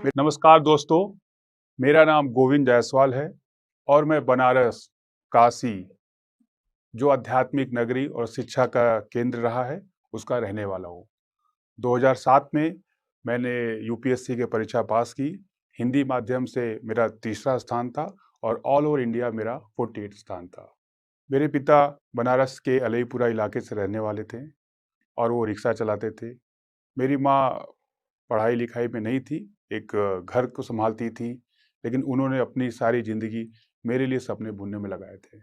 नमस्कार दोस्तों, मेरा नाम गोविंद जायसवाल है और मैं बनारस, काशी, जो आध्यात्मिक नगरी और शिक्षा का केंद्र रहा है, उसका रहने वाला हूँ। 2007 में मैंने यूपीएससी की परीक्षा पास की। हिंदी माध्यम से मेरा तीसरा स्थान था और ऑल ओवर इंडिया मेरा 48 स्थान था। मेरे पिता बनारस के अलईपुरा इलाके से रहने वाले थे और वो रिक्शा चलाते थे। मेरी माँ पढ़ाई लिखाई में नहीं थी, एक घर को संभालती थी, लेकिन उन्होंने अपनी सारी ज़िंदगी मेरे लिए सपने बुनने में लगाए थे।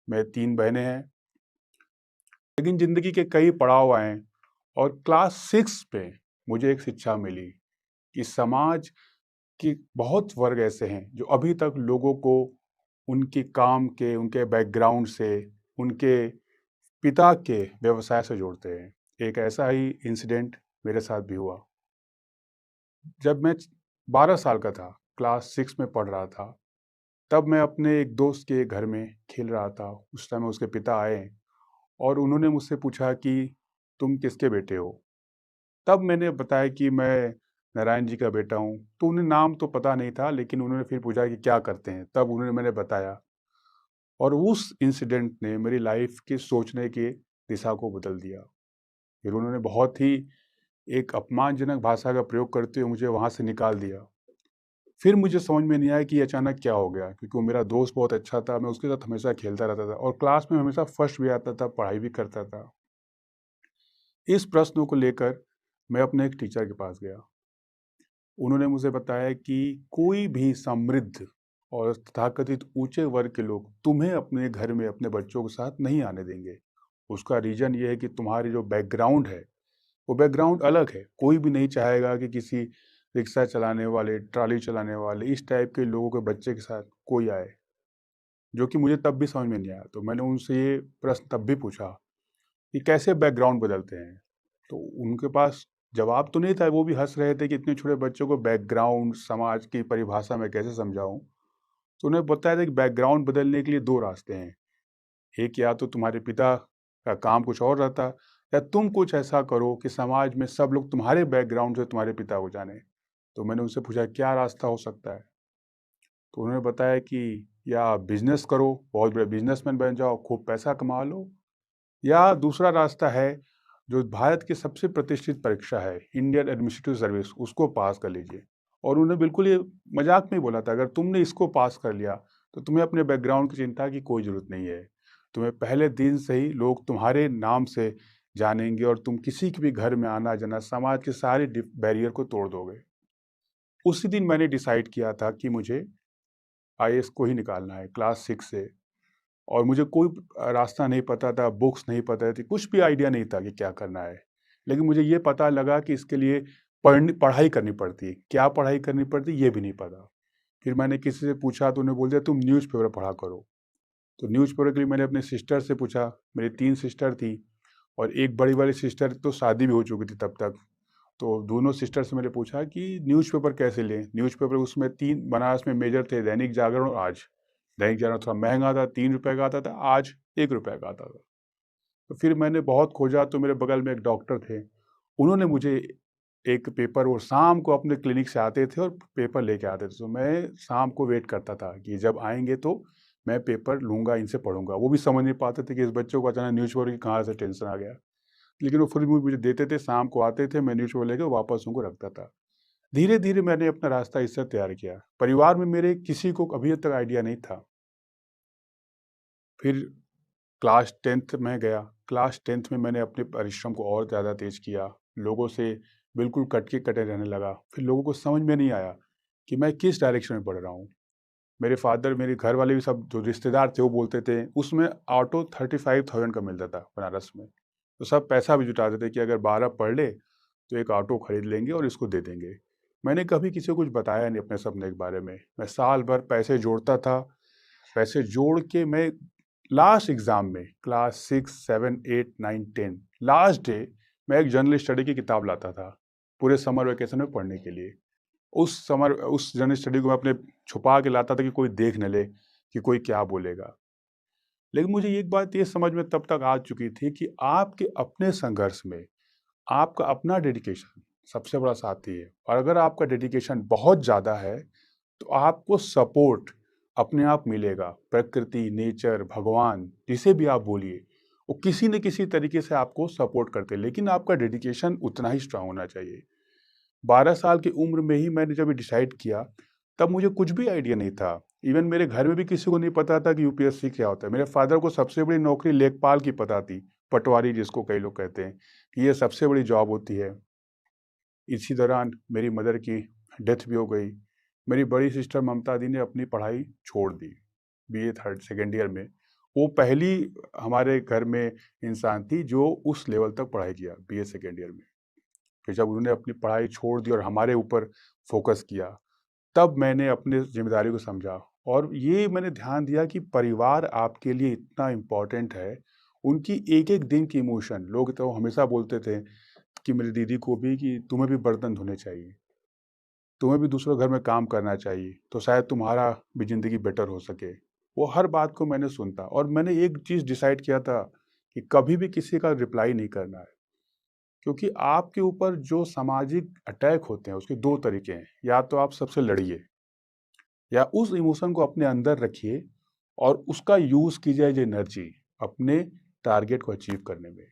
मैं 3 बहनें हैं, लेकिन ज़िंदगी के कई पड़ाव आए और क्लास 6 पे मुझे एक शिक्षा मिली कि समाज के बहुत वर्ग ऐसे हैं जो अभी तक लोगों को उनके काम के, उनके बैकग्राउंड से, उनके पिता के व्यवसाय से जोड़ते हैं। एक ऐसा ही इंसिडेंट मेरे साथ भी हुआ। जब मैं 12 साल का था, क्लास 6 में पढ़ रहा था, तब मैं अपने एक दोस्त के घर में खेल रहा था। उस समय उसके पिता आए और उन्होंने मुझसे पूछा कि तुम किसके बेटे हो? तब मैंने बताया कि मैं नारायण जी का बेटा हूँ। तो उन्हें नाम तो पता नहीं था, लेकिन उन्होंने फिर पूछा कि क्या करते हैं? तब मैंने बताया और उस इंसिडेंट ने मेरी लाइफ के सोचने की दिशा को बदल दिया। फिर उन्होंने बहुत ही एक अपमानजनक भाषा का प्रयोग करते हुए मुझे वहाँ से निकाल दिया। फिर मुझे समझ में नहीं आया कि अचानक क्या हो गया, क्योंकि वो मेरा दोस्त बहुत अच्छा था, मैं उसके साथ हमेशा खेलता रहता था और क्लास में हमेशा फर्स्ट भी आता था, पढ़ाई भी करता था। इस प्रश्न को लेकर मैं अपने एक टीचर के पास गया। उन्होंने मुझे बताया कि कोई भी समृद्ध और तथाकथित ऊंचे वर्ग के लोग तुम्हें अपने घर में अपने बच्चों के साथ नहीं आने देंगे। उसका रीज़न ये है कि तुम्हारी जो बैकग्राउंड है, वो बैकग्राउंड अलग है। कोई भी नहीं चाहेगा कि किसी रिक्शा चलाने वाले, ट्रॉली चलाने वाले, इस टाइप के लोगों के बच्चे के साथ कोई आए, जो कि मुझे तब भी समझ में नहीं आया। तो मैंने उनसे ये प्रश्न तब भी पूछा कि कैसे बैकग्राउंड बदलते हैं? तो उनके पास जवाब तो नहीं था, वो भी हँस रहे थे कि इतने छोटे बच्चों को बैकग्राउंड, समाज की परिभाषा में कैसे समझाऊँ? तो उन्हें बताया था कि बैकग्राउंड बदलने के लिए 2 रास्ते हैं। एक, या तो तुम्हारे पिता का काम कुछ और रहता, या तुम कुछ ऐसा करो कि समाज में सब लोग तुम्हारे बैकग्राउंड से तुम्हारे पिता को जाने। तो मैंने उनसे पूछा क्या रास्ता हो सकता है? तो उन्होंने बताया कि या बिजनेस करो, बहुत बड़े बिजनेसमैन बन जाओ, खूब पैसा कमा लो, या दूसरा रास्ता है जो भारत की सबसे प्रतिष्ठित परीक्षा है, इंडियन एडमिनिस्ट्रेटिव सर्विस, उसको पास कर लीजिए। और उन्होंने बिल्कुल ये मजाक में ही बोला था, अगर तुमने इसको पास कर लिया तो तुम्हें अपने बैकग्राउंड की चिंता की कोई ज़रूरत नहीं है। तुम्हें पहले दिन से ही लोग तुम्हारे नाम से जानेंगे और तुम किसी के भी घर में आना जाना, समाज के सारे बैरियर को तोड़ दोगे। उसी दिन मैंने डिसाइड किया था कि मुझे आईएएस को ही निकालना है क्लास 6 से। और मुझे कोई रास्ता नहीं पता था, बुक्स नहीं पता थी, कुछ भी आइडिया नहीं था कि क्या करना है। लेकिन मुझे ये पता लगा कि इसके लिए पढ़ाई करनी पड़ती है। क्या पढ़ाई करनी पड़ती है, ये भी नहीं पता। फिर मैंने किसी से पूछा तो उन्होंने बोल दिया तुम न्यूज़पेपर पढ़ा करो। तो न्यूज़पेपर के लिए मैंने अपने सिस्टर से पूछा। मेरी 3 सिस्टर थी और एक बड़ी वाली सिस्टर तो शादी भी हो चुकी थी तब तक। तो दोनों सिस्टर से मैंने पूछा कि न्यूज़पेपर कैसे लें? न्यूज़पेपर उसमें 3 बनारस में मेजर थे, दैनिक जागरण और आज। दैनिक जागरण थोड़ा महंगा था, 3 रुपए का आता था, आज 1 रुपए का आता था। तो फिर मैंने बहुत खोजा तो मेरे बगल में एक डॉक्टर थे। उन्होंने मुझे एक पेपर, वो शाम को अपने क्लिनिक से आते थे और पेपर लेके आते थे। तो मैं शाम को वेट करता था कि जब आएँगे तो मैं पेपर लूँगा, इनसे पढ़ूँगा। वो भी समझ नहीं पाते थे कि इस बच्चे को अचानक न्यूज़पेपर की कहाँ से टेंशन आ गया। लेकिन वो फिर भी मुझे देते थे, शाम को आते थे, मैं न्यूज़पेपर लेके वापस उनको रखता था। धीरे-धीरे मैंने अपना रास्ता इससे तैयार किया। परिवार में मेरे किसी को अभी तक आइडिया नहीं था। फिर क्लास 10th में गया। क्लास 10th में मैंने अपने परिश्रम को और ज़्यादा तेज़ किया। लोगों से बिल्कुल कट के कटे रहने लगा। फिर लोगों को समझ में नहीं आया कि मैं किस डायरेक्शन में बढ़ रहा हूँ। मेरे फादर, मेरे घर वाले भी, सब जो रिश्तेदार थे वो बोलते थे, उसमें ऑटो 35,000 का मिलता था बनारस में। तो सब पैसा भी जुटाते थे कि अगर 12 पढ़ ले तो एक ऑटो खरीद लेंगे और इसको दे देंगे। मैंने कभी किसी को कुछ बताया नहीं अपने सपने के बारे में। मैं साल भर पैसे जोड़ता था। पैसे जोड़ के मैं लास्ट एग्ज़ाम में क्लास 6, 7, 8, 9, 10 लास्ट डे मैं एक जनरल स्टडी की किताब लाता था, पूरे समर वैकेशन में पढ़ने के लिए। उस जनरल स्टडी को मैं अपने छुपा के लाता था कि कोई देख न ले कि कोई क्या बोलेगा। लेकिन मुझे एक बात ये समझ में तब तक आ चुकी थी कि आपके अपने संघर्ष में, आपका अपना डेडिकेशन, सबसे बड़ा साथी है। और अगर आपका डेडिकेशन बहुत ज़्यादा है तो आपको सपोर्ट अपने आप मिलेगा। प्रकृति, नेचर, भगवान, जिसे भी आप बोलिए, वो किसी न किसी तरीके से आपको सपोर्ट करते हैं, लेकिन आपका डेडिकेशन उतना ही स्ट्रांग होना चाहिए। 12 साल की उम्र में ही मैंने जब डिसाइड किया, तब मुझे कुछ भी आइडिया नहीं था। इवन मेरे घर में भी किसी को नहीं पता था कि यूपीएससी क्या होता है। मेरे फादर को सबसे बड़ी नौकरी लेखपाल की पता थी, पटवारी जिसको कई लोग कहते हैं, कि ये सबसे बड़ी जॉब होती है। इसी दौरान मेरी मदर की डेथ भी हो गई। मेरी बड़ी सिस्टर ममता दी ने अपनी पढ़ाई छोड़ दी, बीए थर्ड सेकेंड ईयर में। वो पहली हमारे घर में इंसान थी जो उस लेवल तक पढ़ाई किया, बीए सेकेंड ईयर में। फिर जब उन्होंने अपनी पढ़ाई छोड़ दी और हमारे ऊपर फोकस किया, तब मैंने अपनी जिम्मेदारी को समझा। और ये मैंने ध्यान दिया कि परिवार आपके लिए इतना इम्पोर्टेंट है। उनकी एक एक दिन की इमोशन, लोग तो हमेशा बोलते थे कि मेरी दीदी को भी, कि तुम्हें भी बर्तन धोने चाहिए, तुम्हें भी दूसरों घर में काम करना चाहिए, तो शायद तुम्हारा भी ज़िंदगी बेटर हो सके। वो हर बात को मैंने सुनता, और मैंने एक चीज़ डिसाइड किया था कि कभी भी किसी का रिप्लाई नहीं करना है। क्योंकि आपके ऊपर जो सामाजिक अटैक होते हैं उसके दो तरीके हैं। या तो आप सबसे लड़िए, या उस इमोशन को अपने अंदर रखिए और उसका यूज़ कीजिए एज एनर्जी अपने टारगेट को अचीव करने में।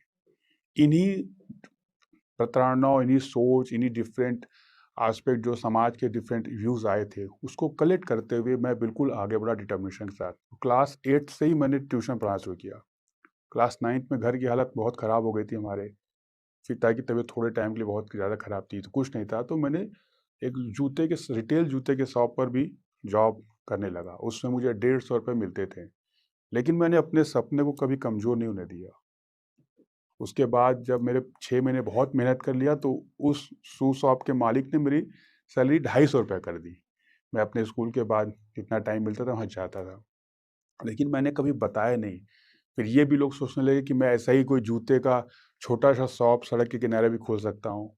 इन्हीं प्रताड़नाओं, इन्हीं सोच, इन्हीं डिफरेंट एस्पेक्ट जो समाज के डिफरेंट व्यूज़ आए थे, उसको कलेक्ट करते हुए मैं बिल्कुल आगे बढ़ा डिटर्मिनेशन के साथ। क्लास 8 से ही मैंने ट्यूशन पढ़ाना शुरू किया। क्लास 9th में घर की हालत बहुत ख़राब हो गई थी हमारे। पिता की तबीयत थोड़े टाइम के लिए बहुत ज़्यादा ख़राब थी, तो कुछ नहीं था, तो मैंने एक रिटेल जूते के शॉप पर भी जॉब करने लगा। उसमें मुझे 150 रुपये मिलते थे, लेकिन मैंने अपने सपने को कभी कमज़ोर नहीं होने दिया। उसके बाद जब मेरे 6 महीने बहुत मेहनत कर लिया, तो उस शू शॉप के मालिक ने मेरी सैलरी 250 रुपये कर दी। मैं अपने स्कूल के बाद जितना टाइम मिलता था वहाँ जाता था, लेकिन मैंने कभी बताया नहीं। फिर ये भी लोग सोचने लगे कि मैं ऐसा ही कोई जूते का छोटा-सा शॉप सड़क के किनारे भी खोल सकता हूँ।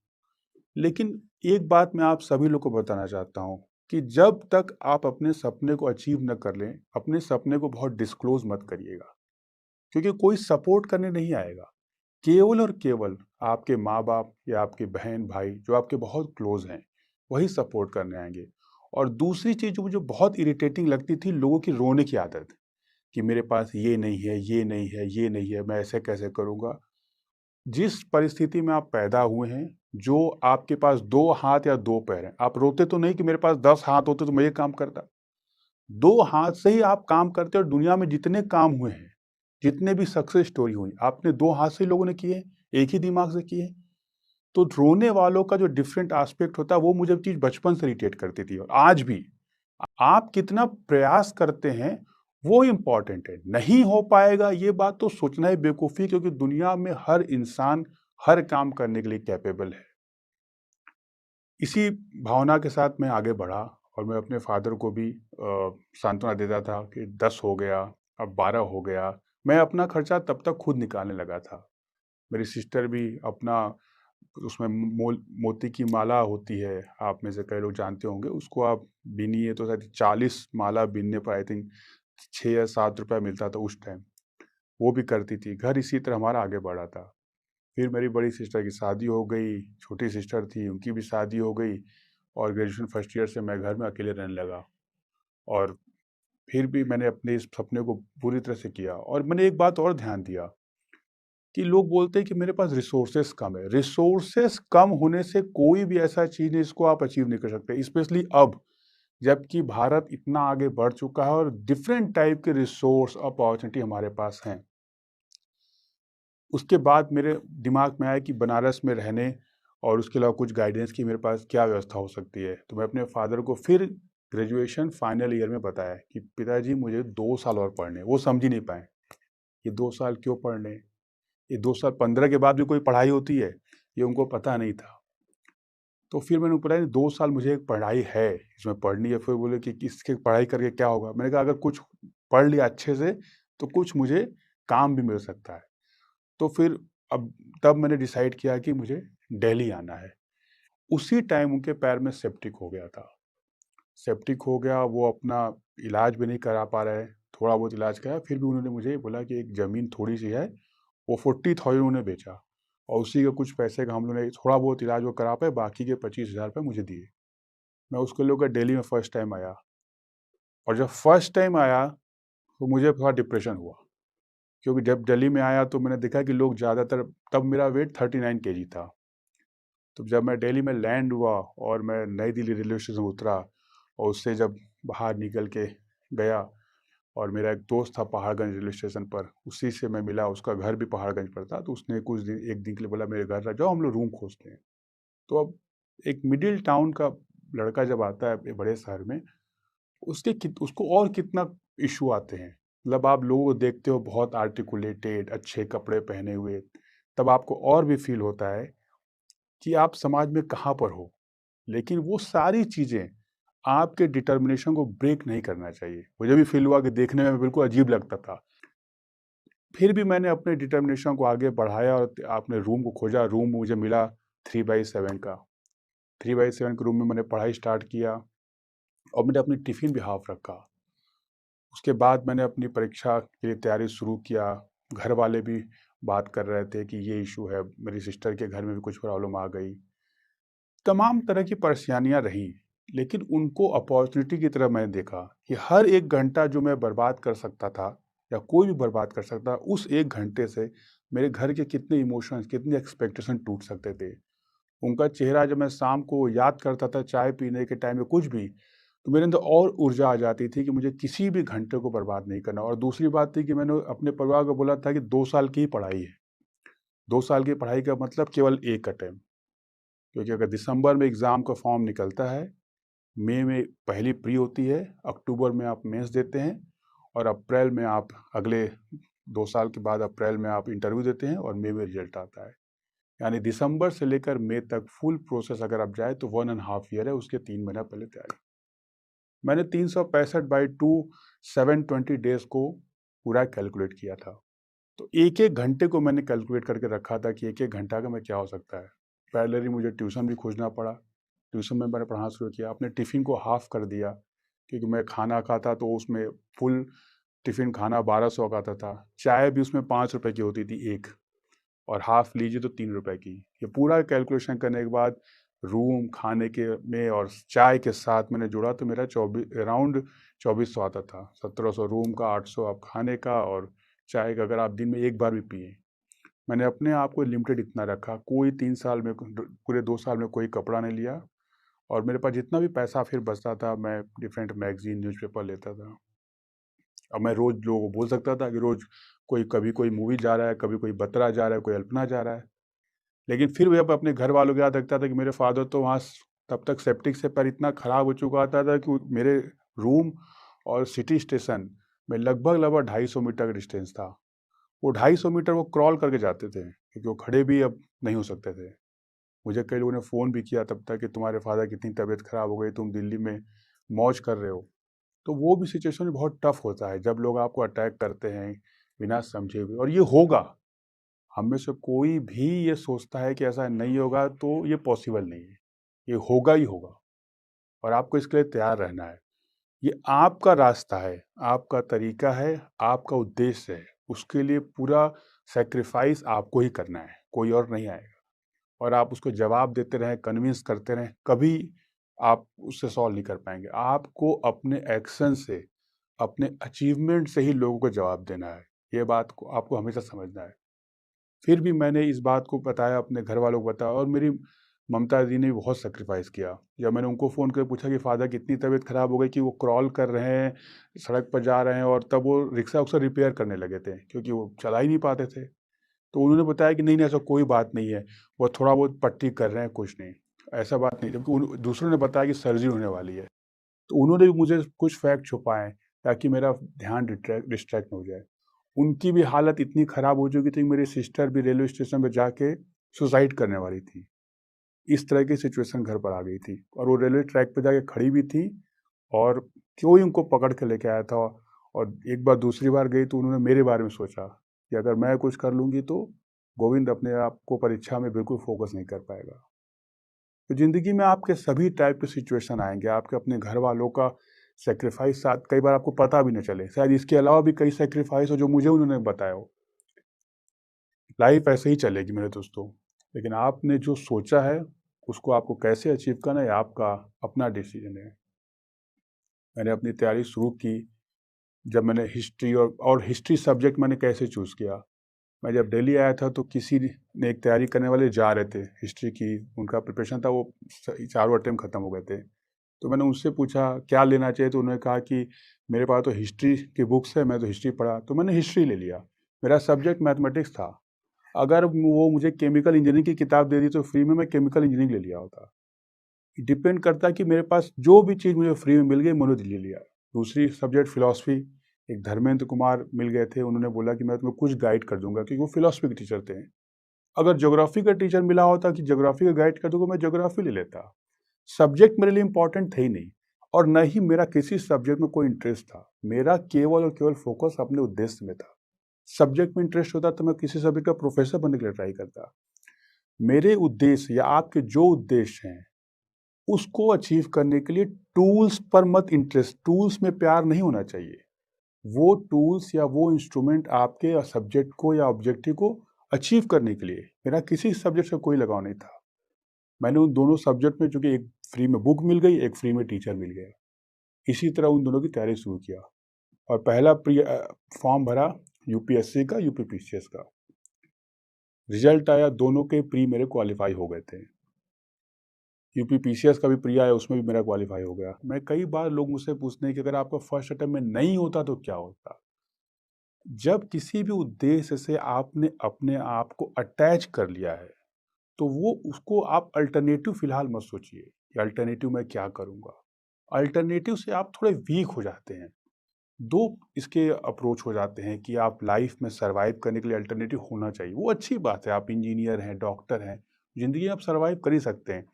लेकिन एक बात मैं आप सभी लोग को बताना चाहता हूँ कि जब तक आप अपने सपने को अचीव न कर लें, अपने सपने को बहुत डिस्क्लोज़ मत करिएगा, क्योंकि कोई सपोर्ट करने नहीं आएगा। केवल और केवल आपके माँ-बाप या आपके बहन-भाई जो आपके बहुत क्लोज़ हैं, वही सपोर्ट करने आएँगे। और दूसरी चीज़ जो मुझे बहुत इरिटेटिंग लगती थी, लोगों की रोने की आदत, कि मेरे पास ये नहीं है, ये नहीं है, ये नहीं है, मैं ऐसे कैसे करूँगा? जिस परिस्थिति में आप पैदा हुए हैं, जो आपके पास 2 हाथ या 2 पैर हैं, आप रोते तो नहीं कि मेरे पास 10 हाथ होते तो मैं ये काम करता। 2 हाथ से ही आप काम करते, और दुनिया में जितने काम हुए हैं, जितने भी सक्सेस स्टोरी हुई, आपने 2 हाथ से ही लोगों ने किए हैं, एक ही दिमाग से किए हैं। तो रोने वालों का जो डिफरेंट एस्पेक्ट होता है, वो मुझे चीज़ बचपन से इरिटेट करती थी, और आज भी। आप कितना प्रयास करते हैं, वो इम्पोर्टेंट है। नहीं हो पाएगा ये बात तो सोचना ही बेवकूफ़ी है, क्योंकि दुनिया में हर इंसान हर काम करने के लिए कैपेबल है। इसी भावना के साथ मैं आगे बढ़ा, और मैं अपने फादर को भी सांत्वना देता था कि 10 हो गया, अब 12 हो गया। मैं अपना खर्चा तब तक खुद निकालने लगा था। मेरी सिस्टर भी अपना, उसमें मोती की माला होती है, आप में से कई लोग जानते होंगे, उसको आप बीनिए तो शायद 40 माला बीनने पर आई थिंक 6 या 7 रुपया मिलता था उस टाइम। वो भी करती थी। घर इसी तरह हमारा आगे बढ़ा था। फिर मेरी बड़ी सिस्टर की शादी हो गई, छोटी सिस्टर थी उनकी भी शादी हो गई, और ग्रेजुएशन फर्स्ट ईयर से मैं घर में अकेले रहने लगा। और फिर भी मैंने अपने इस सपने को पूरी तरह से किया। और मैंने एक बात और ध्यान दिया कि लोग बोलते हैं कि मेरे पास रिसोर्सेस कम है। रिसोर्सेस कम होने से कोई भी ऐसा चीज़ है जिसको आप अचीव नहीं कर सकते, स्पेशली अब जबकि भारत इतना आगे बढ़ चुका है और डिफरेंट टाइप के रिसोर्स अपॉर्चुनिटी हमारे पास हैं। उसके बाद मेरे दिमाग में आया कि बनारस में रहने और उसके अलावा कुछ गाइडेंस की मेरे पास क्या व्यवस्था हो सकती है। तो मैं अपने फादर को फिर ग्रेजुएशन फाइनल ईयर में बताया कि पिताजी मुझे 2 साल और पढ़ने। वो समझ ही नहीं पाए, ये 2 साल क्यों पढ़ने? ये 2 साल 15 के बाद भी कोई पढ़ाई होती है? ये उनको पता नहीं था। तो फिर मैंने बताया 2 साल मुझे एक पढ़ाई है, इसमें पढ़नी है। फिर बोले कि इसकी पढ़ाई करके क्या होगा? मैंने कहा अगर कुछ पढ़ लिया अच्छे से तो कुछ मुझे काम भी मिल सकता है। तो फिर अब तब मैंने डिसाइड किया कि मुझे दिल्ली आना है। उसी टाइम उनके पैर में सेप्टिक हो गया था। सेप्टिक हो गया, वो अपना इलाज भी नहीं करा पा रहे, थोड़ा बहुत इलाज कराया, फिर भी उन्होंने मुझे बोला कि एक ज़मीन थोड़ी-सी है, वो 40,000 उन्होंने बेचा। और उसी के कुछ पैसे का हम लोग ने थोड़ा बहुत इलाज वो करा पाए, बाकी के 25,000 रुपये मुझे दिए। मैं उसको लेकर दिल्ली में फर्स्ट टाइम आया, और जब फर्स्ट टाइम आया तो मुझे थोड़ा डिप्रेशन हुआ, क्योंकि जब दिल्ली में आया तो मैंने देखा कि लोग ज़्यादातर, तब मेरा वेट 39 केजी था। तो जब मैं दिल्ली में लैंड हुआ और मैं नई दिल्ली रेलवे स्टेशन उतरा, और उससे जब बाहर निकल के गया, और मेरा एक दोस्त था पहाड़गंज रेलवे स्टेशन पर, उसी से मैं मिला, उसका घर भी पहाड़गंज पर था, तो उसने कुछ दिन, एक दिन के लिए बोला मेरे घर रह जाओ, हम लोग रूम खोजते हैं। तो अब एक मिडिल टाउन का लड़का जब आता है एक बड़े शहर में, उसको और कितना इशू आते हैं। मतलब आप लोगों को देखते हो बहुत आर्टिकुलेटेड, अच्छे कपड़े पहने हुए, तब आपको और भी फील होता है कि आप समाज में कहाँ पर हो। लेकिन वो सारी चीज़ें आपके डिटर्मिनेशन को ब्रेक नहीं करना चाहिए। मुझे भी फील हुआ कि देखने में बिल्कुल अजीब लगता था, फिर भी मैंने अपने डिटर्मिनेशन को आगे बढ़ाया और अपने रूम को खोजा। रूम मुझे मिला 3/7 का। 3/7 के रूम में मैंने पढ़ाई स्टार्ट किया, और मैंने अपनी टिफ़िन भी हाफ रखा। उसके बाद मैंने अपनी परीक्षा के लिए तैयारी शुरू किया। घर वाले भी बात कर रहे थे कि ये इशू है, मेरी सिस्टर के घर में भी कुछ प्रॉब्लम आ गई। तमाम तरह की परेशानियां रहीं, लेकिन उनको अपॉर्चुनिटी की तरह मैंने देखा कि हर एक घंटा जो मैं बर्बाद कर सकता था, या कोई भी बर्बाद कर सकता, उस एक घंटे से मेरे घर के कितने इमोशंस, कितने एक्सपेक्टेशन टूट सकते थे। उनका चेहरा जब मैं शाम को याद करता था चाय पीने के टाइम में कुछ भी, तो मेरे अंदर और ऊर्जा आ जाती थी कि मुझे किसी भी घंटे को बर्बाद नहीं करना। और दूसरी बात थी कि मैंने अपने परिवार को बोला था कि 2 साल की ही पढ़ाई है। 2 साल की पढ़ाई का मतलब केवल एक अटेम्प्ट, क्योंकि अगर दिसंबर में एग्ज़ाम का फॉर्म निकलता है, मई में पहली प्री होती है, अक्टूबर में आप मेंस देते हैं, और अप्रैल में आप अगले 2 साल के बाद अप्रैल में आप इंटरव्यू देते हैं, और मई में रिजल्ट आता है। यानी दिसंबर से लेकर मई तक फुल प्रोसेस अगर आप जाए तो 1.5 ईयर है, उसके 3 महीना पहले तैयारी। मैंने 365/2 720 डेज को पूरा कैलकुलेट किया था। तो एक एक घंटे को मैंने कैलकुलेट करके रखा था कि एक एक घंटा का मैं क्या हो सकता है। पैरेलली मुझे ट्यूशन भी खोजना पड़ा। ट्यूशन में मैंने पढ़ाना शुरू किया, अपने टिफ़िन को हाफ़ कर दिया, क्योंकि मैं खाना खाता तो उसमें फुल टिफ़िन खाना 1200 का आता था। चाय भी उसमें 5 रुपए की होती थी एक, और हाफ़ लीजिए तो 3 रुपए की। ये पूरा कैलकुलेशन करने के बाद रूम, खाने के में और चाय के साथ मैंने जोड़ा तो मेरा अराउंड 2400 आता था। 1700 रूम का, 800 आप खाने का, और चाय का अगर आप दिन में एक बार भी पिए। मैंने अपने आप को लिमिटेड इतना रखा। कोई 3 साल में, पूरे 2 साल में कोई कपड़ा नहीं लिया, और मेरे पास जितना भी पैसा फिर बचता था मैं डिफरेंट मैगज़ीन, न्यूज़पेपर लेता था। अब मैं रोज़ लोगों को बोल सकता था कि रोज़ कभी कोई मूवी जा रहा है, कभी कोई बतरा जा रहा है, कोई अल्पना जा रहा है। लेकिन फिर भी अब अपने घर वालों को याद रखता था कि मेरे फादर तो वहाँ तब तक सेप्टिक से पैर इतना ख़राब हो चुका था कि मेरे रूम और सिटी स्टेशन में लगभग 250 मीटर का डिस्टेंस था। वो 250 मीटर वो क्रॉल करके जाते थे, क्योंकि वो खड़े भी अब नहीं हो सकते थे। मुझे कई लोगों ने फ़ोन भी किया तब तक कि तुम्हारे फादर की इतनी तबीयत ख़राब हो गई, तुम दिल्ली में मौज कर रहे हो। तो वो भी सिचुएशन बहुत टफ होता है जब लोग आपको अटैक करते हैं बिना समझे हुए, और ये होगा। हम में से कोई भी ये सोचता है कि ऐसा नहीं होगा तो ये पॉसिबल नहीं है। ये होगा ही होगा, और आपको इसके लिए तैयार रहना है। ये आपका रास्ता है, आपका तरीका है, आपका उद्देश्य है। उसके लिए पूरा सैक्रिफाइस आपको ही करना है, कोई और नहीं आएगा। और आप उसको जवाब देते रहें, कन्विंस करते रहें, कभी आप उससे सॉल्व नहीं कर पाएँगे। आपको अपने एक्शन से, अपने अचीवमेंट से ही लोगों को जवाब देना है। ये बात को आपको हमेशा समझना है। फिर भी मैंने इस बात को बताया, अपने घर वालों को बताया, और मेरी ममता दी ने भी बहुत सैक्रिफाइस किया। जब मैंने उनको फ़ोन करके पूछा कि फ़ादर की इतनी तबीयत ख़राब हो गई कि वो क्रॉल कर रहे हैं, सड़क पर जा रहे हैं, और तब वो रिक्शा-विक्शा रिपेयर करने लगे थे, क्योंकि वो चला ही नहीं पाते थे। तो उन्होंने बताया कि नहीं, नहीं ऐसा कोई बात नहीं है, वो थोड़ा बहुत पट्टी कर रहे हैं, कुछ नहीं, ऐसा बात नहीं। जबकि दूसरों ने बताया कि सर्जरी होने वाली है। तो उन्होंने भी मुझे कुछ फैक्ट छुपाए ताकि मेरा ध्यान डिस्ट्रैक्ट हो जाए। उनकी भी हालत इतनी ख़राब हो चुकी थी, मेरी सिस्टर भी रेलवे स्टेशन पे जाके सुसाइड करने वाली थी। इस तरह की सिचुएशन घर पर आ गई थी, और वो रेलवे ट्रैक पे जाके खड़ी भी थी, और कोई उनको पकड़ के लेके आया था। और एक बार, दूसरी बार गई तो उन्होंने मेरे बारे में सोचा कि अगर मैं कुछ कर लूँगी तो गोविंद अपने आप को परीक्षा में बिल्कुल फोकस नहीं कर पाएगा। तो ज़िंदगी में आपके सभी टाइप के सिचुएशन आएँगे, आपके अपने घर वालों का सैक्रिफाइस साथ कई बार आपको पता भी ना चले। शायद इसके अलावा भी कई सैक्रिफाइस हो जो मुझे उन्होंने बताया हो। लाइफ ऐसे ही चलेगी मेरे दोस्तों, लेकिन आपने जो सोचा है उसको आपको कैसे अचीव करना है आपका अपना डिसीजन है। मैंने अपनी तैयारी शुरू की जब मैंने हिस्ट्री और हिस्ट्री सब्जेक्ट मैंने कैसे चूज़ किया। मैं जब दिल्ली आया था तो किसी ने एक तैयारी करने वाले जा रहे थे हिस्ट्री की, उनका प्रिपरेशन था, वो चारों अटेम्प्ट खत्म हो गए थे। तो मैंने उनसे पूछा क्या लेना चाहिए, तो उन्होंने कहा कि मेरे पास तो हिस्ट्री की बुक्स है, मैं तो हिस्ट्री पढ़ा, तो मैंने हिस्ट्री ले लिया। मेरा सब्जेक्ट मैथमेटिक्स था। अगर वो मुझे केमिकल इंजीनियरिंग की किताब दे दी तो फ्री में मैं केमिकल इंजीनियरिंग ले लिया होता। डिपेंड करता है कि मेरे पास जो भी चीज़ मुझे फ्री में मिल गई मैंने ले लिया। दूसरी सब्जेक्ट फिलॉसफी, एक धर्मेंद्र कुमार मिल गए थे, उन्होंने बोला कि मैं तुम्हें कुछ गाइड कर दूंगा, क्योंकि वो फिलॉसफी के टीचर थे। अगर ज्योग्राफी का टीचर मिला होता कि ज्योग्राफी का गाइड कर दूंगा, मैं ज्योग्राफी ले लेता। सब्जेक्ट मेरे लिए इंपॉर्टेंट थे ही नहीं, और न ही मेरा किसी सब्जेक्ट में कोई इंटरेस्ट था। मेरा केवल और केवल फोकस अपने उद्देश्य में था। सब्जेक्ट में इंटरेस्ट होता तो मैं किसी सब्जेक्ट का प्रोफेसर बनने के लिए ट्राई करता। मेरे उद्देश्य या आपके जो उद्देश्य हैं उसको अचीव करने के लिए टूल्स पर मत इंटरेस्ट, टूल्स में प्यार नहीं होना चाहिए। वो टूल्स या वो इंस्ट्रूमेंट आपके सब्जेक्ट को या ऑब्जेक्टिव को अचीव करने के लिए। मेरा किसी सब्जेक्ट से कोई लगाव नहीं था। मैंने उन दोनों सब्जेक्ट में, चूंकि एक फ्री में बुक मिल गई, एक फ्री में टीचर मिल गया, इसी तरह उन दोनों की तैयारी शुरू किया और पहला फॉर्म भरा यूपीएससी का, यूपीपीसीएस का। रिजल्ट आया, दोनों के प्री मेरे क्वालिफाई हो गए थे। यूपीपीसीएस का भी प्री आया, उसमें भी मेरा क्वालिफाई हो गया। मैं कई बार लोग मुझसे पूछते हैं कि अगर आपका फर्स्ट अटेम्प्ट में नहीं होता तो क्या होता। जब किसी भी उद्देश्य से आपने अपने आप को अटैच कर लिया है तो वो उसको आप अल्टरनेटिव फिलहाल मत सोचिए कि अल्टरनेटिव मैं क्या करूंगा। अल्टरनेटिव से आप थोड़े वीक हो जाते हैं। दो इसके अप्रोच हो जाते हैं कि आप लाइफ में सरवाइव करने के लिए अल्टरनेटिव होना चाहिए, वो अच्छी बात है, आप इंजीनियर हैं, डॉक्टर हैं, जिंदगी में आप सरवाइव कर ही सकते हैं।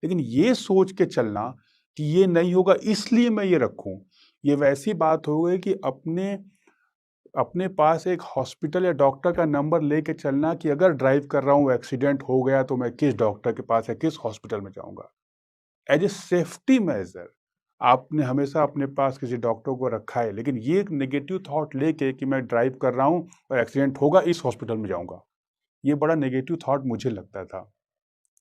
लेकिन ये सोच के चलना कि ये नहीं होगा इसलिए मैं ये रखूं, ये वैसी बात हो गई कि अपने अपने पास एक हॉस्पिटल या डॉक्टर का नंबर लेके चलना कि अगर ड्राइव कर रहा हूँ एक्सीडेंट हो गया तो मैं किस डॉक्टर के पास या किस हॉस्पिटल में जाऊंगा। एज ए सेफ्टी मेजर आपने हमेशा अपने पास किसी डॉक्टर को रखा है, लेकिन ये एक नेगेटिव थॉट लेके कि मैं ड्राइव कर रहा हूँ और एक्सीडेंट होगा इस हॉस्पिटल में जाऊंगा, ये बड़ा नेगेटिव थॉट मुझे लगता था।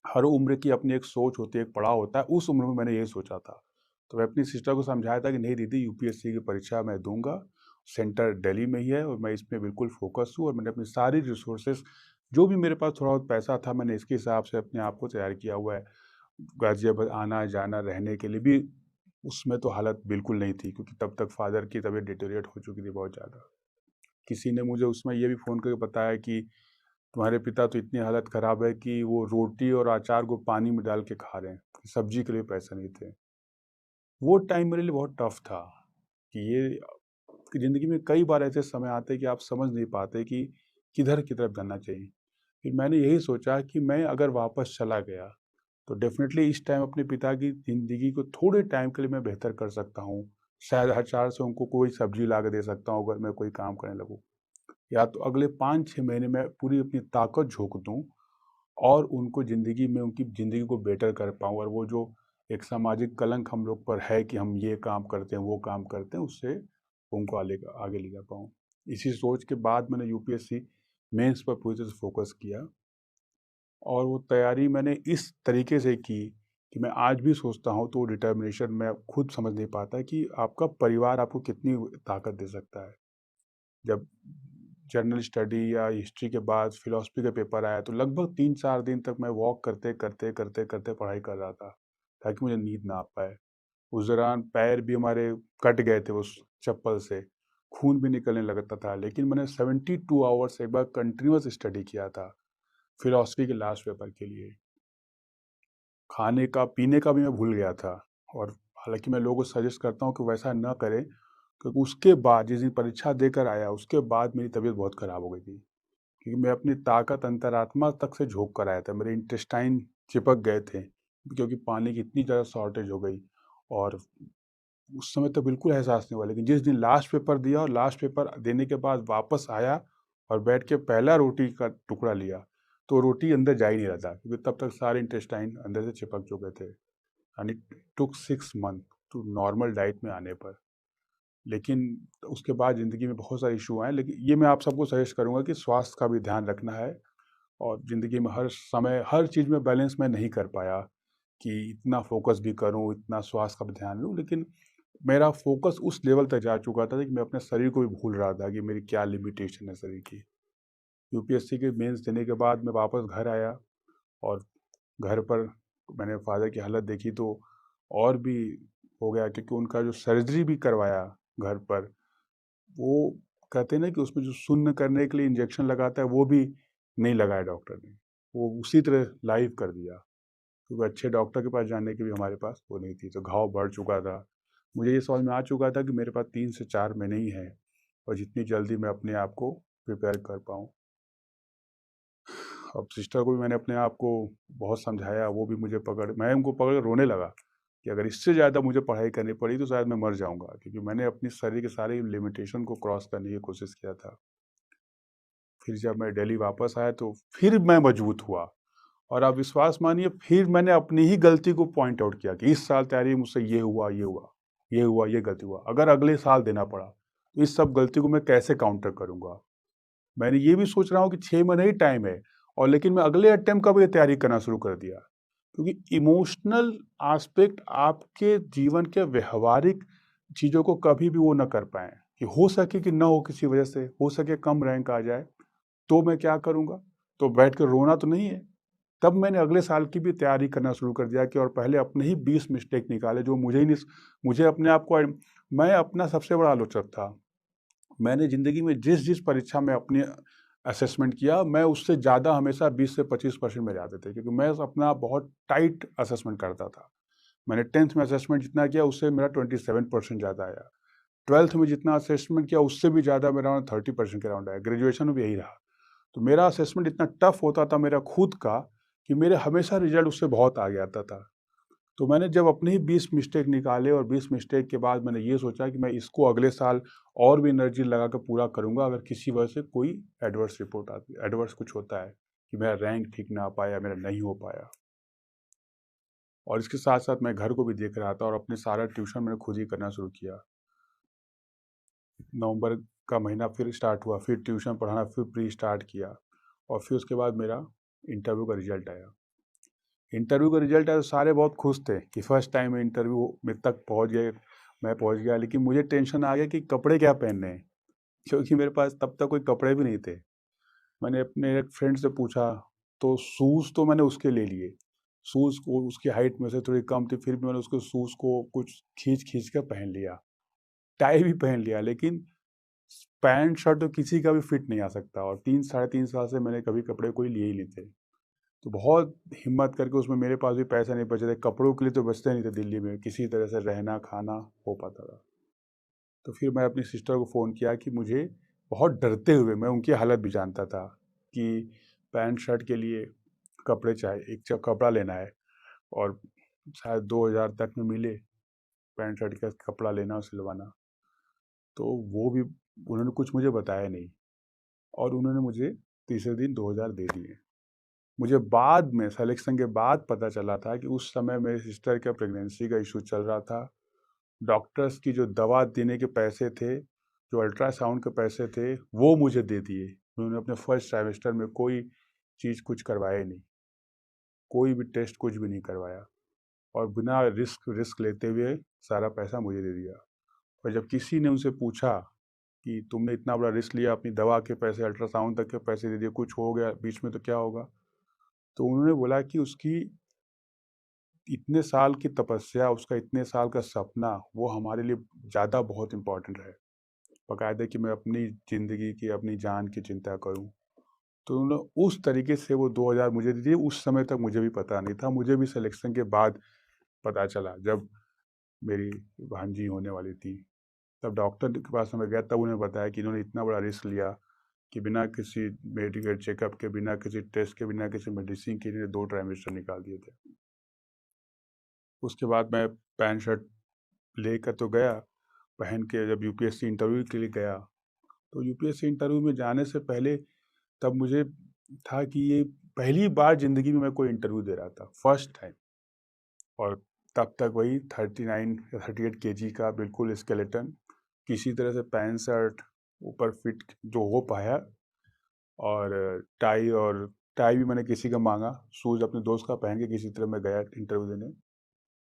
हर उम्र की अपनी एक सोच होती है, एक पड़ाव होता है, उस उम्र में मैंने यही सोचा था। तो मैं अपनी सिस्टर को समझाया था कि नहीं दीदी, यूपीएससी की परीक्षा मैं दूंगा, सेंटर दिल्ली में ही है और मैं इसमें बिल्कुल फोकस हूँ, और मैंने अपनी सारी रिसोर्सेज, जो भी मेरे पास थोड़ा बहुत पैसा था, मैंने इसके हिसाब से अपने आप को तैयार किया हुआ है। गाजियाबाद आना जाना रहने के लिए भी उसमें तो हालत बिल्कुल नहीं थी, क्योंकि तब तक फादर की तबीयत डिटेरिएट हो चुकी थी बहुत ज़्यादा। किसी ने मुझे उसमें ये भी फ़ोन करके बताया कि तुम्हारे पिता तो इतनी हालत ख़राब है कि वो रोटी और अचार को पानी में डाल के खा रहे हैं, सब्जी के लिए पैसे नहीं थे। वो टाइम मेरे लिए बहुत टफ था कि ये कि ज़िंदगी में कई बार ऐसे समय आते हैं कि आप समझ नहीं पाते कि किधर की तरफ जाना चाहिए। फिर मैंने यही सोचा कि मैं अगर वापस चला गया तो डेफिनेटली इस टाइम अपने पिता की ज़िंदगी को थोड़े टाइम के लिए मैं बेहतर कर सकता हूँ। शायद अचार से उनको कोई सब्जी ला के दे सकता हूँ अगर मैं कोई काम करने लगूँ। या तो अगले 5-6 महीने में पूरी अपनी ताकत झोंक दूँ और उनको ज़िंदगी में उनकी ज़िंदगी को बेटर कर पाऊँ, और वो जो एक सामाजिक कलंक हम लोग पर है कि हम ये काम करते हैं, वो काम करते हैं, उससे उनको आगे ले जा पाऊँ। इसी सोच के बाद मैंने यूपीएससी मेंस पर पूरी तरह से फोकस किया, और वो तैयारी मैंने इस तरीके से की कि मैं आज भी सोचता हूँ तो डिटर्मिनेशन मैं खुद समझ नहीं पाता कि आपका परिवार आपको कितनी ताकत दे सकता है। जब जनरल स्टडी या हिस्ट्री के बाद फिलॉसफी का पेपर आया तो लगभग 3-4 दिन तक मैं वॉक करते करते करते करते पढ़ाई कर रहा था, ताकि मुझे नींद ना आ पाए। उस दौरान पैर भी हमारे कट गए थे उस चप्पल से, खून भी निकलने लगता था, लेकिन मैंने 72 आवर्स एक बार कंटिन्यूअस स्टडी किया था फिलॉसफी के लास्ट पेपर के लिए। खाने का पीने का भी मैं भूल गया था, और हालांकि मैं लोगों को सजेस्ट करता हूँ कि वैसा न करें, क्योंकि उसके बाद जिस दिन परीक्षा देकर आया उसके बाद मेरी तबीयत बहुत ख़राब हो गई थी, क्योंकि मैं अपनी ताकत अंतरात्मा तक से झोंक कर आया था, मेरे इंटेस्टाइन चिपक गए थे, क्योंकि पानी की इतनी ज़्यादा शॉर्टेज हो गई। और उस समय तो बिल्कुल एहसास नहीं हुआ, लेकिन जिस दिन लास्ट पेपर दिया और लास्ट पेपर देने के बाद वापस आया और बैठ के पहला रोटी का टुकड़ा लिया, तो रोटी अंदर जा ही नहीं रहा था, क्योंकि तब तक सारे इंटेस्टाइन अंदर से चिपक चुके थे। And it took 6 month to normal diet में आने पर। लेकिन उसके बाद ज़िंदगी में बहुत सारे इशू आए, लेकिन ये मैं आप सबको सजेस्ट करूँगा कि स्वास्थ्य का भी ध्यान रखना है। और ज़िंदगी में हर समय हर चीज़ में बैलेंस मैं नहीं कर पाया कि इतना फोकस भी करूं, इतना स्वास्थ्य का भी ध्यान लूं। लेकिन मेरा फोकस उस लेवल तक जा चुका था कि मैं अपने शरीर को भी भूल रहा था कि मेरी क्या लिमिटेशन है शरीर की। यूपीएससी के मेंस देने के बाद मैं वापस घर आया और घर पर मैंने फादर की हालत देखी तो और भी हो गया, क्योंकि उनका जो सर्जरी भी करवाया घर पर, वो कहते हैं ना कि उसमें जो शून्य करने के लिए इंजेक्शन लगाता है वो भी नहीं लगाया डॉक्टर ने, वो उसी तरह लाइव कर दिया, क्योंकि अच्छे डॉक्टर के पास जाने की भी हमारे पास वो नहीं थी। तो घाव बढ़ चुका था, मुझे ये समझ में आ चुका था कि मेरे पास 3 से 4 महीने ही है और जितनी जल्दी मैं अपने आप को प्रिपेयर कर पाऊँ। अब सिस्टर को भी मैंने अपने आप को बहुत समझाया, वो भी मुझे मैं उनको पकड़ रोने लगा कि अगर इससे ज़्यादा मुझे पढ़ाई करनी पड़ी तो शायद मैं मर जाऊंगा, क्योंकि मैंने अपनी शरीर के सारे लिमिटेशन को क्रॉस करने की कोशिश किया था। फिर जब मैं दिल्ली वापस आया तो फिर मैं मजबूत हुआ, और आप विश्वास मानिए फिर मैंने अपनी ही गलती को पॉइंट आउट किया कि इस साल तैयारी मुझसे ये हुआ, ये हुआ, ये हुआ, ये गलती हुआ, अगर अगले साल देना पड़ा तो इस सब गलती को मैं कैसे काउंटर करूंगा। मैंने ये भी सोच रहा हूँ कि 6 महीने ही टाइम है, और लेकिन मैं अगले अटेम्प्ट का भी तैयारी करना शुरू कर दिया, क्योंकि इमोशनल एस्पेक्ट आपके जीवन के व्यवहारिक चीज़ों को कभी भी वो ना कर पाए, कि हो सके कि ना हो, किसी वजह से हो सके कम रैंक आ जाए तो मैं क्या करूँगा, तो बैठ कर रोना तो नहीं है। तब मैंने अगले साल की भी तैयारी करना शुरू कर दिया कि और पहले अपने ही 20 मिस्टेक निकाले जो मुझे ही नहीं, मुझे अपने आप को, मैं अपना सबसे बड़ा आलोचक था। मैंने ज़िंदगी में जिस जिस परीक्षा में अपनी असेसमेंट किया, मैं उससे ज़्यादा हमेशा 20 से 25% मेरे आते थे, क्योंकि मैं अपना बहुत टाइट असेसमेंट करता था। मैंने 10th में असेसमेंट जितना किया उससे मेरा 27% ज़्यादा आया। 12th में जितना असेसमेंट किया उससे भी ज़्यादा मेरा 30% के अराउंड आया। ग्रेजुएशन में भी यही रहा। तो मेरा असेसमेंट इतना टफ होता था मेरा खुद का, कि मेरे हमेशा रिजल्ट उससे बहुत आगे आता था। तो मैंने जब अपने ही 20 मिस्टेक निकाले और 20 मिस्टेक के बाद मैंने ये सोचा कि मैं इसको अगले साल और भी एनर्जी लगा कर पूरा करूँगा, अगर किसी वजह से कोई एडवर्स रिपोर्ट आती, एडवर्स कुछ होता है कि मेरा रैंक ठीक ना आ पाया, मेरा नहीं हो पाया। और इसके साथ-साथ मैं घर को भी देख रहा था और अपने सारा ट्यूशन मैंने खुद ही करना शुरू किया। नवंबर का महीना फिर स्टार्ट हुआ, फिर ट्यूशन पढ़ाना फिर प्री स्टार्ट किया, और फिर उसके बाद मेरा इंटरव्यू का रिजल्ट आया। इंटरव्यू का रिजल्ट आया तो सारे बहुत खुश थे कि फर्स्ट टाइम इंटरव्यू में तक पहुंच गए, मैं पहुंच गया। लेकिन मुझे टेंशन आ गया कि कपड़े क्या पहनने हैं, क्योंकि मेरे पास तब तक कोई कपड़े भी नहीं थे। मैंने अपने एक फ्रेंड से पूछा, तो शूज़ तो मैंने उसके ले लिए। शूज़ को उसकी हाइट में से थोड़ी कम थी, फिर भी मैंने उसके शूज़ को कुछ खींच-खींच कर पहन लिया। टाई भी पहन लिया, लेकिन पैंट शर्ट तो किसी का भी फिट नहीं आ सकता, और 3 साढ़े 3 साल से मैंने कभी कपड़े कोई लिए ही नहीं थे। तो बहुत हिम्मत करके, उसमें मेरे पास भी पैसे नहीं बचे थे, कपड़ों के लिए तो बचते नहीं थे दिल्ली में, किसी तरह से रहना खाना हो पाता था। तो फिर मैं अपनी सिस्टर को फ़ोन किया कि मुझे बहुत डरते हुए, मैं उनकी हालत भी जानता था कि पैंट शर्ट के लिए कपड़े चाहिए, एक कपड़ा लेना है, और शायद 2000 तक में मिले पैंट शर्ट का कपड़ा लेना और सिलवाना। तो वो भी उन्होंने कुछ मुझे बताया नहीं, और उन्होंने मुझे तीसरे दिन 2000 दे दिए। मुझे बाद में सिलेक्शन के बाद पता चला था कि उस समय मेरी सिस्टर का प्रेगनेंसी का इशू चल रहा था। डॉक्टर्स की जो दवा देने के पैसे थे, जो अल्ट्रासाउंड के पैसे थे, वो मुझे दे दिए। उन्होंने अपने फर्स्ट ट्राइमेस्टर में कोई चीज़ कुछ करवाया नहीं, कोई भी टेस्ट कुछ भी नहीं करवाया, और बिना रिस्क रिस्क लेते हुए सारा पैसा मुझे दे दिया। और जब किसी ने उनसे पूछा कि तुमने इतना बड़ा रिस्क लिया, अपनी दवा के पैसे, अल्ट्रासाउंड तक के पैसे दे दिए, कुछ हो गया बीच में तो क्या होगा? तो उन्होंने बोला कि उसकी इतने साल की तपस्या, उसका इतने साल का सपना, वो हमारे लिए ज़्यादा बहुत इम्पोर्टेंट है, बाकायदा कि मैं अपनी ज़िंदगी की, अपनी जान की चिंता करूं। तो उन्होंने उस तरीके से वो 2000 मुझे दे दिए। उस समय तक मुझे भी पता नहीं था, मुझे भी सिलेक्शन के बाद पता चला, जब मेरी भांजी होने वाली थी। तब डॉक्टर के पास मैं गया, तब उन्हें बताया कि इन्होंने इतना बड़ा रिस्क लिया कि बिना किसी मेडिकल चेकअप के, बिना किसी टेस्ट के, बिना किसी मेडिसिन के इन्हें 2 ट्राइमेस्टर निकाल दिए थे। उसके बाद मैं पैंट शर्ट लेकर तो गया, पहन के जब यूपीएससी इंटरव्यू के लिए गया, तो यूपीएससी इंटरव्यू में जाने से पहले तब मुझे था कि ये पहली बार ज़िंदगी में मैं कोई इंटरव्यू दे रहा था, फर्स्ट टाइम। और तब तक वही 39 या 38 केजी का बिल्कुल स्केलेटन, किसी तरह से पैंट शर्ट ऊपर फिट जो हो पाया, और टाई और टाई भी मैंने किसी का मांगा, शूज़ अपने दोस्त का पहन के किसी तरह मैं गया इंटरव्यू देने।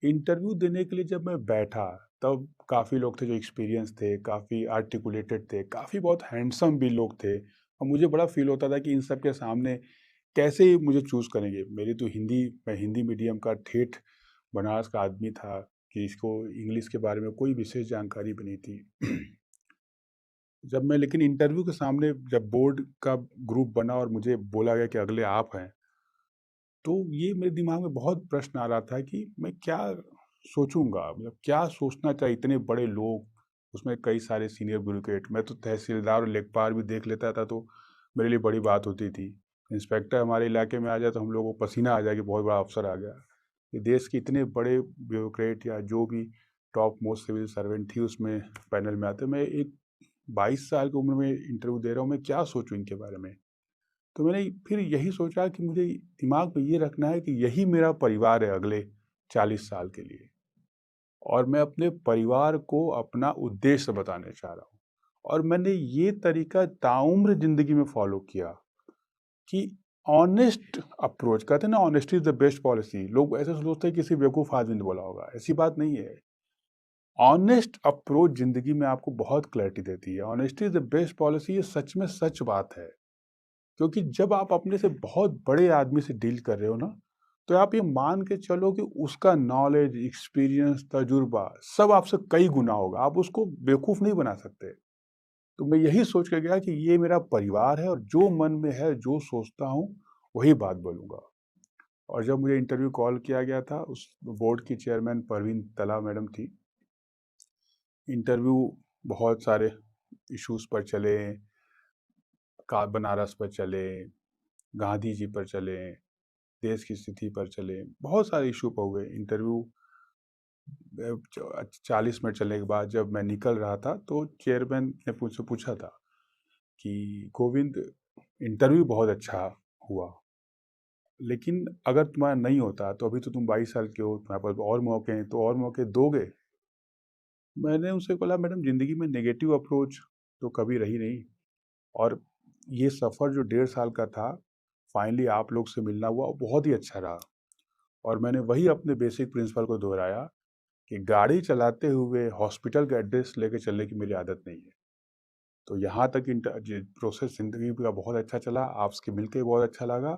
इंटरव्यू देने के लिए जब मैं बैठा, तब काफ़ी लोग थे जो एक्सपीरियंस थे, काफ़ी आर्टिकुलेटेड थे, काफ़ी बहुत हैंडसम भी लोग थे और मुझे बड़ा फ़ील होता था कि इन सब के सामने कैसे मुझे चूज़ करेंगे। मेरी तो मैं हिंदी मीडियम का ठेठ बनारस का आदमी था कि इसको इंग्लिश के बारे में कोई विशेष जानकारी भी नहीं थी। जब मैं लेकिन इंटरव्यू के सामने जब बोर्ड का ग्रुप बना और मुझे बोला गया कि अगले आप हैं, तो ये मेरे दिमाग में बहुत प्रश्न आ रहा था कि मैं क्या सोचूँगा? मतलब क्या सोचना चाहिए इतने बड़े लोग, उसमें कई सारे सीनियर ब्यूरोक्रेट। मैं तो तहसीलदार और लेखपाल भी देख लेता था तो मेरे लिए बड़ी बात होती थी। इंस्पेक्टर हमारे इलाके में आ जाए तो हम लोगों को पसीना आ जाए कि बहुत बड़ा अफ़सर आ गया। ये देश के इतने बड़े ब्यूरोक्रेट या जो भी टॉप मोस्ट सिविल सर्वेंट थी उसमें पैनल में आते। मैं एक 22 साल की उम्र में इंटरव्यू दे रहा हूँ, मैं क्या सोचूँ इनके बारे में? तो मैंने फिर यही सोचा कि मुझे दिमाग में ये रखना है कि यही मेरा परिवार है अगले 40 साल के लिए और मैं अपने परिवार को अपना उद्देश्य बताने चाह रहा हूँ। और मैंने ये तरीका ताउम्र ज़िंदगी में फ़ॉलो किया कि ऑनेस्ट अप्रोच, कहते हैं ना honesty is the best policy. लोग ऐसे सोचते हैं किसी बेवकूफ़ आदमी ने बोला होगा, ऐसी बात नहीं है। ऑनेस्ट अप्रोच ज़िंदगी में आपको बहुत क्लैरिटी देती है। Honesty is the best policy, ये सच में सच बात है। क्योंकि जब आप अपने से बहुत बड़े आदमी से डील कर रहे हो ना, तो आप ये मान के चलो कि उसका नॉलेज, एक्सपीरियंस, तजुर्बा सब आपसे कई गुना होगा। आप उसको बेवकूफ़ नहीं बना सकते। तो मैं यही सोच के गया कि ये मेरा परिवार है और जो मन में है, जो सोचता हूँ, वही बात बोलूँगा। और जब मुझे इंटरव्यू कॉल किया गया था, उस बोर्ड की चेयरमैन परवीन तला मैडम थी। इंटरव्यू बहुत सारे इश्यूज़ पर चले, का बनारस पर चले, गांधी जी पर चले, देश की स्थिति पर चले, बहुत सारे इशू पर हुए इंटरव्यू। 40 मिनट चलने के बाद जब मैं निकल रहा था तो चेयरमैन ने मुझसे पूछा था कि गोविंद, इंटरव्यू बहुत अच्छा हुआ, लेकिन अगर तुम्हारा नहीं होता तो अभी तो तुम 22 साल के हो, तुम्हारे पास और मौके हैं, तो और मौके दोगे? मैंने उनसे बोला, मैडम ज़िंदगी में नेगेटिव अप्रोच तो कभी रही नहीं और ये सफ़र जो 1.5 साल का था, फाइनली आप लोग से मिलना हुआ, बहुत ही अच्छा रहा। और मैंने वही अपने बेसिक प्रिंसिपल को दोहराया कि गाड़ी चलाते हुए हॉस्पिटल का एड्रेस लेके चलने की मेरी आदत नहीं है। तो यहाँ तक प्रोसेस ज़िंदगी का बहुत अच्छा चला, आपसे मिलके बहुत अच्छा लगा।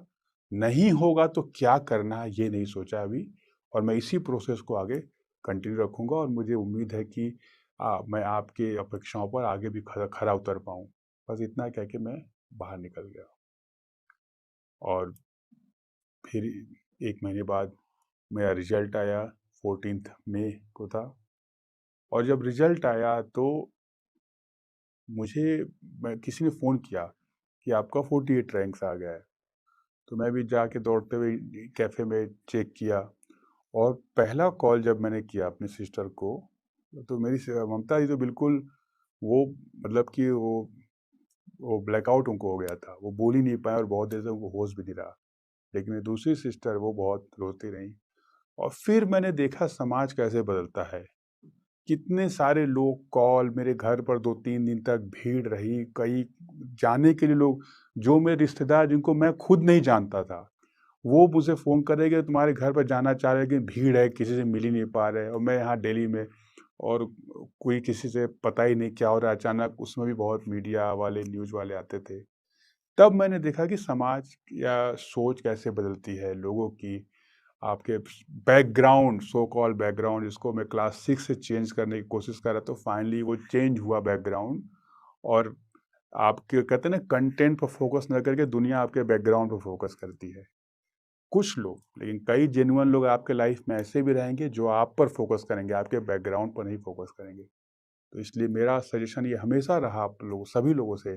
नहीं होगा तो क्या करना है ये नहीं सोचा अभी और मैं इसी प्रोसेस को आगे कंटिन्यू रखूँगा और मुझे उम्मीद है कि मैं आपके अपेक्षाओं पर आगे भी खरा उतर पाऊँ। बस इतना कह के मैं बाहर निकल गया और फिर 1 महीने बाद मेरा रिज़ल्ट आया, 14th मई को था। और जब रिज़ल्ट आया तो किसी ने फ़ोन किया कि आपका 48 रैंक्स आ गया है। तो मैं भी जाके दौड़ते हुए कैफ़े में चेक किया और पहला कॉल जब मैंने किया अपनी सिस्टर को, तो मेरी ममता जी तो बिल्कुल वो, मतलब कि वो ब्लैकआउट उनको हो गया था। वो बोल ही नहीं पाए और बहुत देर से उनको होश भी नहीं रहा। लेकिन मेरी दूसरी सिस्टर वो बहुत रोती रहीं और फिर मैंने देखा समाज कैसे बदलता है। कितने सारे लोग कॉल, मेरे घर पर 2-3 दिन तक भीड़ रही, कई जाने के लिए लोग, जो मेरे रिश्तेदार जिनको मैं खुद नहीं जानता था, वो मुझे फ़ोन कर रहे कि तुम्हारे घर पर जाना चाह रहे हैं, लेकिन भीड़ है, किसी से मिल ही नहीं पा रहे और मैं यहाँ दिल्ली में और कोई किसी से पता ही नहीं क्या हो रहा है अचानक, उसमें भी बहुत मीडिया वाले, न्यूज़ वाले आते थे। तब मैंने देखा कि समाज या सोच कैसे बदलती है लोगों की, आपके बैकग्राउंड, सो कॉल्ड बैकग्राउंड, जिसको मैं क्लास 6 से चेंज करने की कोशिश कर रहा था, फाइनली वो चेंज हुआ बैकग्राउंड। और आपके कहते हैं ना, कंटेंट पर फोकस न करके दुनिया आपके बैकग्राउंड पर फोकस करती है। कुछ लोग, लेकिन कई जेन्युइन लोग आपके लाइफ में ऐसे भी रहेंगे जो आप पर फोकस करेंगे, आपके बैकग्राउंड पर नहीं फोकस करेंगे। तो इसलिए मेरा सजेशन ये हमेशा रहा आप लोग सभी लोगों से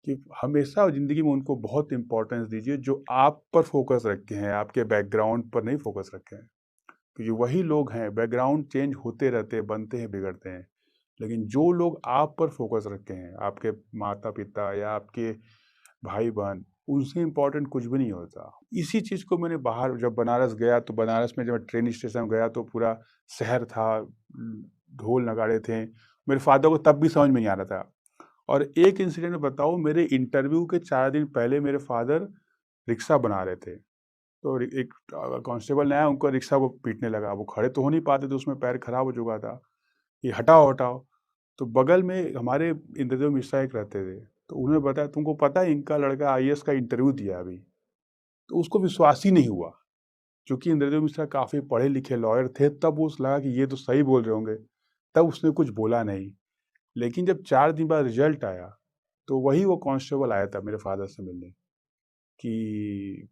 कि हमेशा ज़िंदगी में उनको बहुत इम्पोर्टेंस दीजिए जो आप पर फोकस रखे हैं, आपके बैकग्राउंड पर नहीं फोकस रखे हैं। क्योंकि वही लोग हैं, बैकग्राउंड चेंज होते रहते हैं, बनते हैं, बिगड़ते हैं। लेकिन जो लोग आप पर फोकस रखे हैं, आपके माता-पिता या आपके भाई-बहन, उनसे इम्पोर्टेंट कुछ भी नहीं होता। इसी चीज़ को मैंने बाहर जब बनारस गया, तो बनारस में जब मैं ट्रेन स्टेशन गया तो पूरा शहर था, ढोल नगाड़े थे। मेरे फ़ादर को तब भी समझ में नहीं आ रहा था। और एक इंसिडेंट बताऊँ, मेरे इंटरव्यू के 4 दिन पहले मेरे फ़ादर रिक्शा बना रहे थे। तो एक कांस्टेबल ने आया, उनको रिक्शा को पीटने लगा। वो खड़े तो हो नहीं पाते थे, उसमें पैर खराब हो चुका था। ये हटाओ, हटाओ। तो बगल में हमारे इंद्रदेव मिश्रा एक रहते थे, तो उन्होंने बताया, तुमको पता है इनका लड़का आईएएस का इंटरव्यू दिया अभी। तो उसको विश्वास ही नहीं हुआ, क्योंकि इंद्रदेव मिश्रा काफ़ी पढ़े लिखे लॉयर थे। तब उस लगा कि ये तो सही बोल रहे होंगे, तब उसने कुछ बोला नहीं। लेकिन जब 4 दिन बाद रिजल्ट आया, तो वही वो कांस्टेबल आया था मेरे फादर से मिलने कि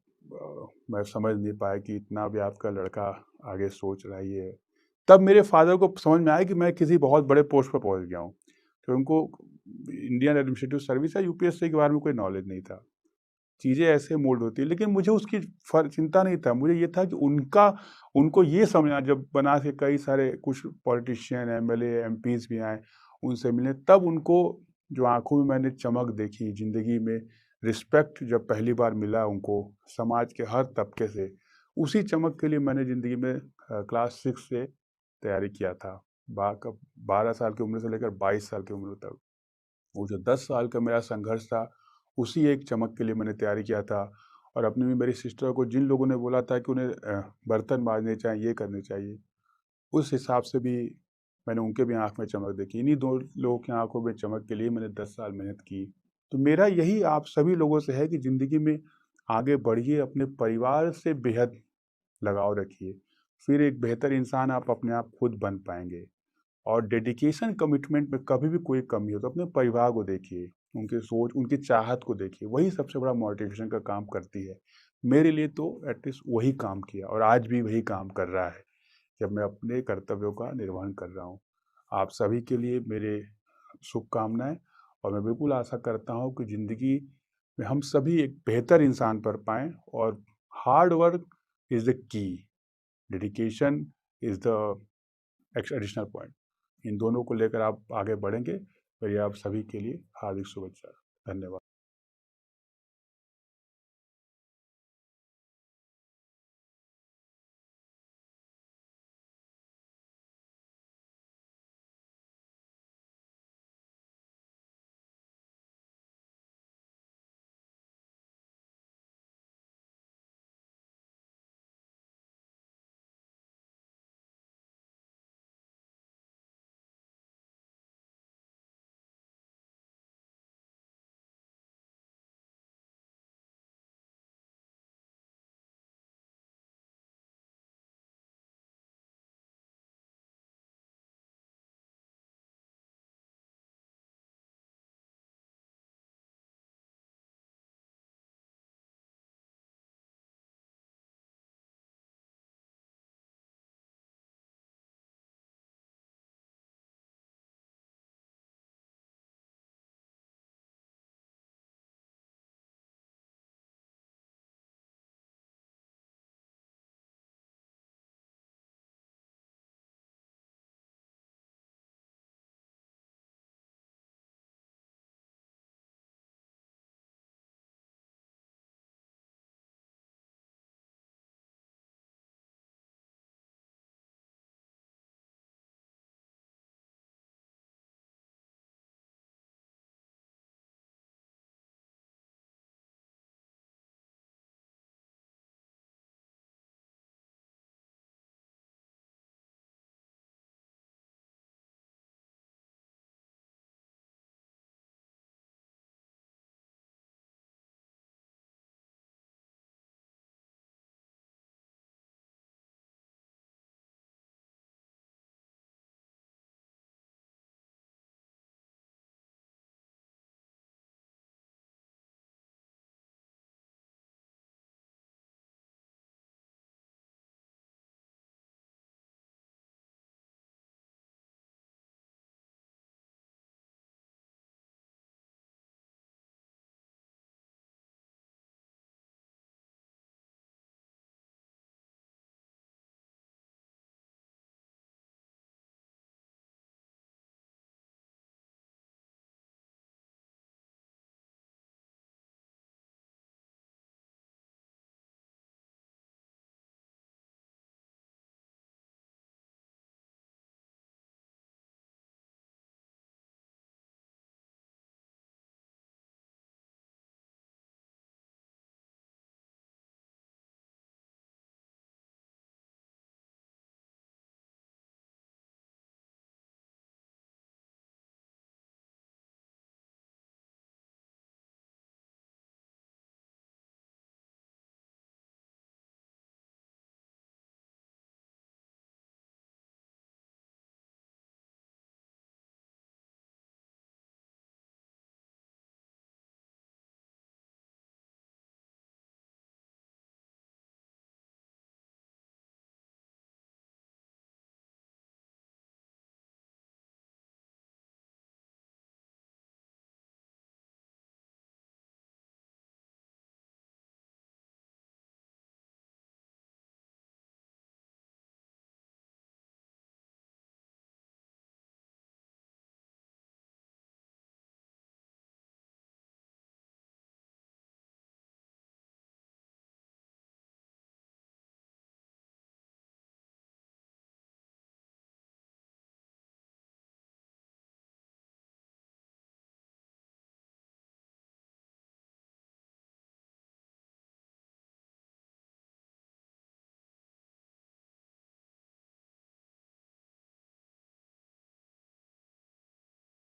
मैं समझ नहीं पाया कि इतना भी आपका लड़का आगे सोच रहा है ये। तब मेरे फादर को समझ में आया कि मैं किसी बहुत बड़े पोस्ट पर पहुंच गया हूँ। तो उनको इंडियन एडमिनिस्ट्रेटिव सर्विस या यूपीएससी के बारे में कोई नॉलेज नहीं था। चीज़ें ऐसे मोल्ड होती है, लेकिन मुझे उसकी चिंता नहीं था। मुझे ये था कि उनको ये समझना, जब बनारस के कई सारे कुछ पॉलिटिशियन, एमएलए, एमपीज भी आए, उनसे मिले, तब उनको जो आंखों में मैंने चमक देखी, जिंदगी में रिस्पेक्ट जब पहली बार मिला उनको समाज के हर तबके से, उसी चमक के लिए मैंने ज़िंदगी में क्लास 6 से तैयारी किया था। 12 साल की उम्र से लेकर 22 साल की उम्र तक। वो जो 10 साल का मेरा संघर्ष था, उसी एक चमक के लिए मैंने तैयारी किया था। और अपनी भी मेरी सिस्टर को जिन लोगों ने बोला था कि उन्हें बर्तन मांजने चाहिए, ये करने चाहिए, उस हिसाब से भी मैंने उनके भी आँख में चमक देखी। इन्हीं 2 लोगों की आँखों में चमक के लिए मैंने 10 साल मेहनत की। तो मेरा यही आप सभी लोगों से है कि ज़िंदगी में आगे बढ़िए, अपने परिवार से बेहद लगाव रखिए, फिर एक बेहतर इंसान आप अपने आप खुद बन पाएँगे। और डेडिकेशन, कमिटमेंट में कभी भी कोई कमी हो तो अपने परिवार को देखिए, उनकी सोच, उनकी चाहत को देखिए, वही सबसे बड़ा मोटिवेशन का काम करती है। मेरे लिए तो एटलीस्ट वही काम किया और आज भी वही काम कर रहा है, जब मैं अपने कर्तव्यों का निर्वहन कर रहा हूँ। आप सभी के लिए मेरे शुभकामनाएँ, और मैं बिल्कुल आशा करता हूँ कि ज़िंदगी में हम सभी एक बेहतर इंसान बन पाएँ। और hard work is the key, dedication is the additional point. इन दोनों को लेकर आप आगे बढ़ेंगे। मेरी आप सभी के लिए हार्दिक शुभेच्छा। धन्यवाद।